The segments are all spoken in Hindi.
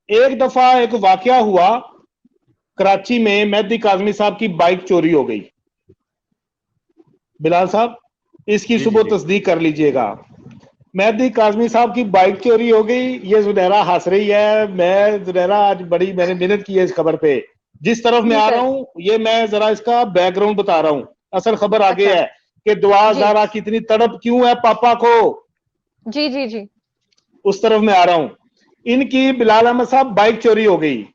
एक दफा एक वाकया हुआ, कराची में मेहदी काजमी साहब की बाइक चोरी हो गई। बिलाल साहब, इसकी जी जी सुबह जी। तस्दीक कर लीजिएगा। मेहदी काजमी साहब की बाइक चोरी हो गई। ये जुनैरा हंस रही है। मैं जुनैरा आज बड़ी मैंने मेहनत की है इस खबर पे। जिस तरफ मैं जी आ सर। रहा हूं ये मैं जरा इसका बैकग्राउंड बता रहा हूं। असल खबर आगे अच्छा। है कि दुआ जी ज़ारा कितनी तड़प क्यों है पापा को। जी जी जी। उस तरफ मैं आ रहा हूं। इनकी बिलाल अहमद साहब बाइक चोरी हो गई।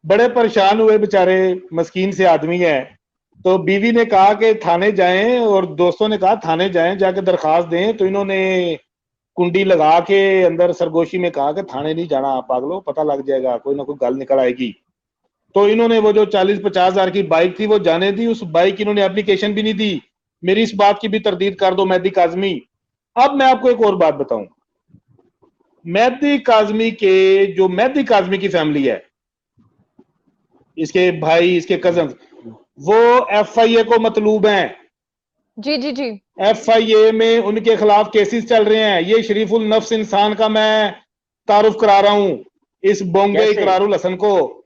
बड़े परेशान हुए बेचारे, मस्कीन से आदमी है। तो बीवी ने कहा कि थाने जाएं, और दोस्तों ने कहा थाने जाएं, जाके दरखास्त दें। तो इन्होंने कुंडी लगा के अंदर सरगोशी में कहा कि थाने नहीं जाना पागलो, पता लग जाएगा, कोई ना कोई गल निकल आएगी। तो इन्होंने वो जो 40-50 हजार की बाइक थी वो जाने दी। उस बाइक इन्होंने एप्लीकेशन भी नहीं दी। मेरी इस बात की भी तरदीद कर दो मेहदी काजमी। अब मैं आपको एक और बात बताऊं। मेहदी काजमी के जो मेहदी काजमी की फैमिली है, इसके भाई, इसके कजन, वो एफआईए को मतलूब हैं। जी जी जी। एफआईए में उनके खिलाफ केसेस चल रहे हैं। ये शरीफुल नफ्स इंसान का मैं तारुफ करा रहा हूं, इस बोंगे कैसे इकरारुल हसन को।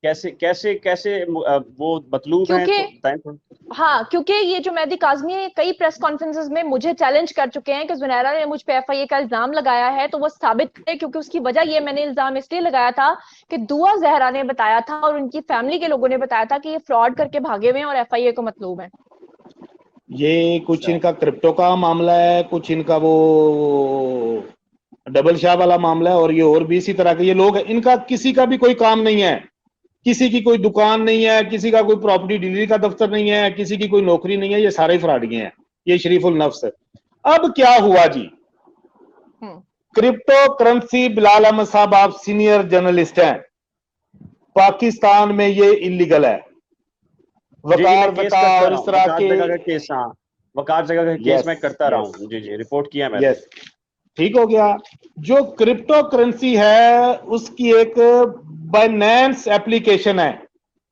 कैसे कैसे कैसे वो मतलूब हैं, क्योंकि तो बताएं थोड़ा। हाँ, क्योंकि ये जो मेहदी काज़मी है कई प्रेस कॉन्फ्रेंसेस में मुझे चैलेंज कर चुके हैं कि जुनैरा ने मुझ पे एफआईए का इल्जाम लगाया है, तो वो साबित करे। क्योंकि उसकी वजह ये, मैंने इल्जाम इसलिए लगाया था कि दुआ जहरा ने बताया था और उनकी फैमिली के लोगों ने बताया था कि ये फ्रॉड करके भागे हुए हैं और एफआईए को मतलूब है। ये कुछ अच्छा। इनका क्रिप्टो का मामला है, कुछ इनका वो डबल शाह वाला मामला है, और ये और भी इसी तरह के ये लोग हैं। इनका किसी का भी कोई काम नहीं है, किसी की कोई दुकान नहीं है, किसी का कोई प्रॉपर्टी डीलरी का दफ्तर नहीं है, किसी की कोई नौकरी नहीं है। ये सारे फ्रॉडिये हैं, ये शरीफुल नफ्स है। अब क्या हुआ जी, हम्म। क्रिप्टो करेंसी, बिलाल अहमद साहब आप सीनियर जर्नलिस्ट हैं, पाकिस्तान में ये इलीगल है। जी जी, मैं वकार केस जका करता और रहा इस हूँ, तरह वकार के। जगह का केस। हाँ, वकार जगह का केस यस मैं करता रहा यस हूँ। जी जी, रिपोर्ट किया मैंने। यस, ठीक हो गया। जो क्रिप्टो करेंसी है उसकी एक बाइनेंस एप्लीकेशन है,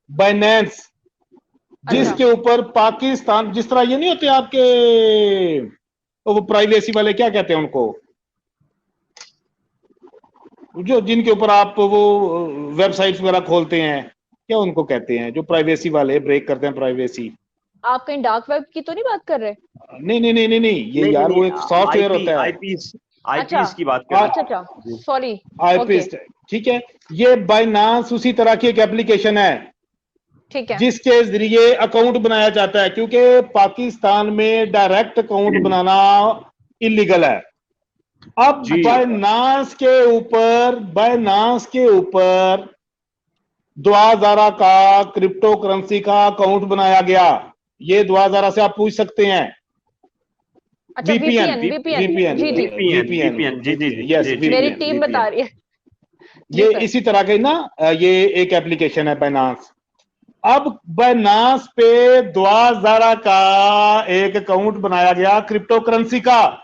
बाइनेंस, अच्छा। जिसके ऊपर पाकिस्तान, जिस तरह ये नहीं होते आपके वो प्राइवेसी वाले, क्या कहते हैं उनको, जो जिनके ऊपर आप वो वेबसाइट्स वगैरह खोलते हैं, क्या उनको कहते हैं, जो प्राइवेसी वाले ब्रेक करते हैं प्राइवेसी। आप कहीं डार्क वेब की तो नहीं बात कर रहे? नहीं नहीं नहीं नहीं नहीं, ये नहीं नहीं यार नहीं, वो एक सॉफ्टवेयर आईपी होता है। आईपीस अच्छा आईपीस की बात कर रहे अच्छा अच्छा, हैं जी। सॉरी। ओके। आईपीएस, ठीक है। ये बाइनांस उसी तरह की एक एप्लीकेशन है ठीक है। जिसके जरिए अकाउंट बनाया जाता है, क्योंकि पाकिस्तान में डायरेक्ट अकाउंट बनाना इलीगल है। अब जी बाइनांस के ऊपर दुआ ज़ारा का क्रिप्टो करेंसी का अकाउंट बनाया गया। ये दुआ ज़ारा से आप पूछ सकते हैं। अच्छा, वीपीएन वीपीएन वीपीएन। वीपीएन जी जी। वीपीएन वीपीएन वीपीएन जी जी जी यस, जी जी मेरी जी। वीपीएन टीम बता वीपीएन रही है। जी ये सर। इसी तरह के ना, ये एक एप्लीकेशन है बाइनांस। अब बाइनांस पे दुआ ज़ारा का एक अकाउंट बनाया गया क्रिप्टो करेंसी का,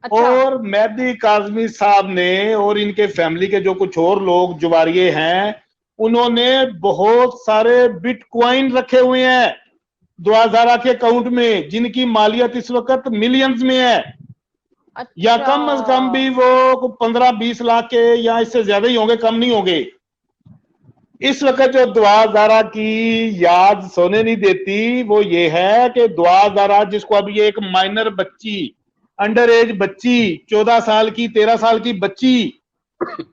अच्छा। और मेहदी काजमी साहब ने और इनके फैमिली के जो कुछ और लोग जुवारिये हैं, उन्होंने बहुत सारे बिटकॉइन रखे हुए हैं दुआ ज़ारा के अकाउंट में, जिनकी मालियत इस वक्त मिलियंस में है, या अच्छा। कम अज कम भी वो 15-20 लाख के, या इससे ज्यादा ही होंगे, कम नहीं होंगे। इस वक्त जो दुआ ज़ारा की याद सोने नहीं देती वो ये है कि दुआ ज़ारा, जिसको अभी एक माइनर बच्ची, अंडर एज बच्ची, 14 साल की, 13 साल की बच्ची,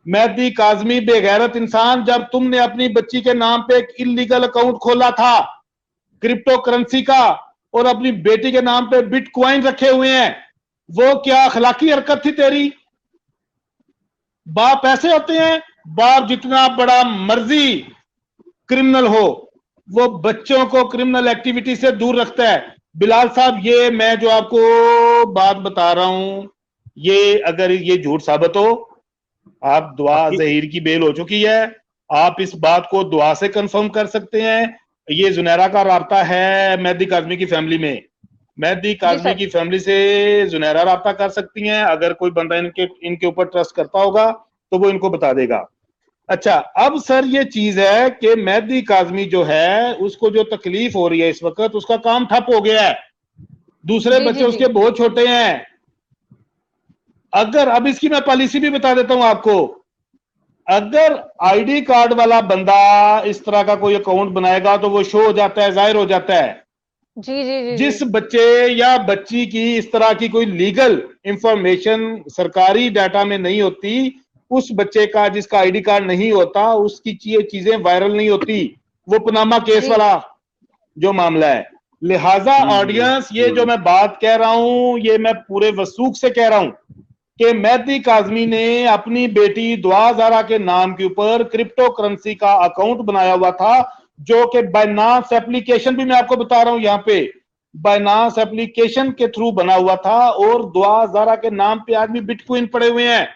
मेहदी काजमी बेगैरत इंसान, जब तुमने अपनी बच्ची के नाम पे एक इलीगल अकाउंट खोला था क्रिप्टो करेंसी का, और अपनी बेटी के नाम पे बिटकॉइन रखे हुए हैं, वो क्या अखलाकी हरकत थी तेरी? बाप ऐसे होते हैं, बाप जितना बड़ा मर्जी क्रिमिनल हो, वो बच्चों को क्रिमिनल एक्टिविटी से दूर रखता है। बिलाल साहब, ये मैं जो आपको बात बता रहा हूं, ये अगर ये झूठ साबित हो, आप दुआ हकी जहीर की बेल हो चुकी है। आप इस बात को दुआ से कंफर्म कर सकते हैं। ये जुनैरा का राब्ता है मेहदी काजमी की फैमिली में, मेहदी जी काजमी सर। की फैमिली से जुनैरा राब्ता कर सकती हैं। अगर कोई बंदा इनके ऊपर ट्रस्ट करता होगा तो वो इनको बता देगा। अच्छा, अब सर ये चीज है कि मेहदी काजमी जो है उसको जो तकलीफ हो रही है इस वक्त, उसका काम ठप हो गया है, दूसरे जी बच्चे जी जी। उसके बहुत छोटे हैं। अगर अब इसकी मैं पॉलिसी भी बता देता हूं आपको, अगर आईडी कार्ड वाला बंदा इस तरह का कोई अकाउंट बनाएगा तो वो शो हो जाता है, जाहिर हो जाता है। जी जी जी जिस जी। बच्चे या बच्ची की इस तरह की कोई लीगल इंफॉर्मेशन सरकारी डाटा में नहीं होती, उस बच्चे का जिसका आईडी कार्ड नहीं होता, उसकी चीजें वायरल नहीं होती। वो पनामा केस जी। वाला जो मामला है। लिहाजा ऑडियंस, ये जो मैं बात कह रहा हूं, ये मैं पूरे वसूख से कह रहा हूं कि मेहदी काज़मी ने अपनी बेटी दुआ ज़हरा के नाम के ऊपर क्रिप्टो करेंसी का अकाउंट बनाया हुआ था, जो कि बाइनांस एप्लीकेशन भी मैं आपको बता रहा हूं, यहां पे बाइनांस एप्लीकेशन के थ्रू बना हुआ था, और दुआ ज़हरा के नाम पे आदमी बिटकॉइन पड़े हुए हैं।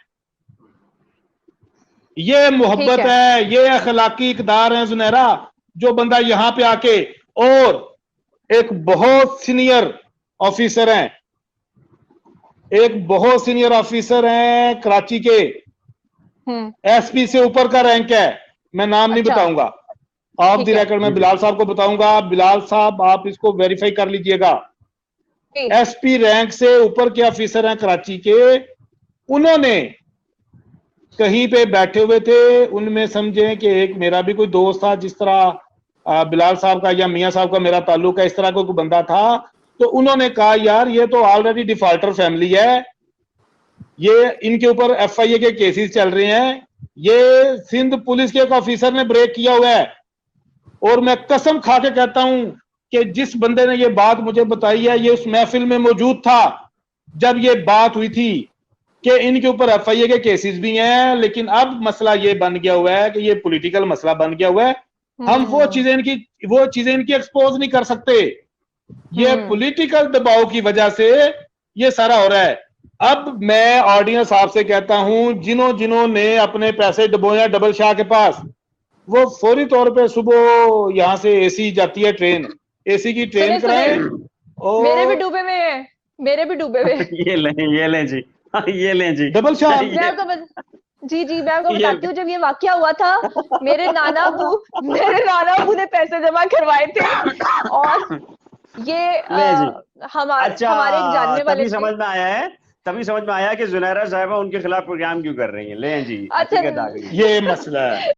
ये मोहब्बत है, ये अखलाकी इकदार है जुनैरा, जो बंदा यहां पे आके, और एक बहुत सीनियर ऑफिसर हैं, एक बहुत सीनियर ऑफिसर हैं कराची के, एसपी से ऊपर का रैंक है, मैं नाम नहीं बताऊंगा, ऑफ द रिकॉर्ड मैं बिलाल साहब को बताऊंगा। बिलाल साहब आप इसको वेरीफाई कर लीजिएगा। एसपी रैंक से ऊपर के ऑफिसर हैं कराची के। उन्होंने कहीं पे बैठे हुए थे, उनमें समझे कि एक मेरा भी कोई दोस्त था, जिस तरह बिलाल साहब का या मियां साहब का मेरा ताल्लुक है, इस तरह कोई बंदा था। तो उन्होंने कहा यार ये तो ऑलरेडी डिफॉल्टर फैमिली है, ये इनके ऊपर एफआईए के केसेस चल रहे हैं, ये सिंध पुलिस के एक ऑफिसर ने ब्रेक किया हुआ है। और मैं कसम खा के कहता हूं कि जिस बंदे ने ये बात मुझे बताई है, ये उस महफिल में मौजूद था जब ये बात हुई थी कि इनके ऊपर एफआईए के केसेस भी हैं, लेकिन अब मसला ये बन गया हुआ है कि ये पॉलिटिकल मसला बन गया हुआ है। हम वो चीजें इनकी एक्सपोज नहीं कर सकते। ये पॉलिटिकल दबाव की वजह से ये सारा हो रहा है। अब मैं ऑडियंस आपसे कहता हूं, जिन्होंने अपने पैसे डुबोए डबल शाह के पास, वो फौरी तौर पे सुबह यहां से एसी जाती है ट्रेन, एसी की ट्रेन कराएं। और मेरे भी डूबे हुए हैं, मेरे भी डूबे हुए। ये लें जी, ये लें जी डबल शाह। जी जी, मैं आपको बताती हूँ, जब ये वाकया हुआ था, मेरे नाना अबू ने पैसे जमा करवाए थे, और ये हमारे एक जानने वाले तभी समझ में आया है, तभी समझ में आया कि जुनैरा साहिबा उनके खिलाफ प्रोग्राम क्यों कर रही हैं। लें जी, अच्छा, हकीकत आ गई। ये मसला है।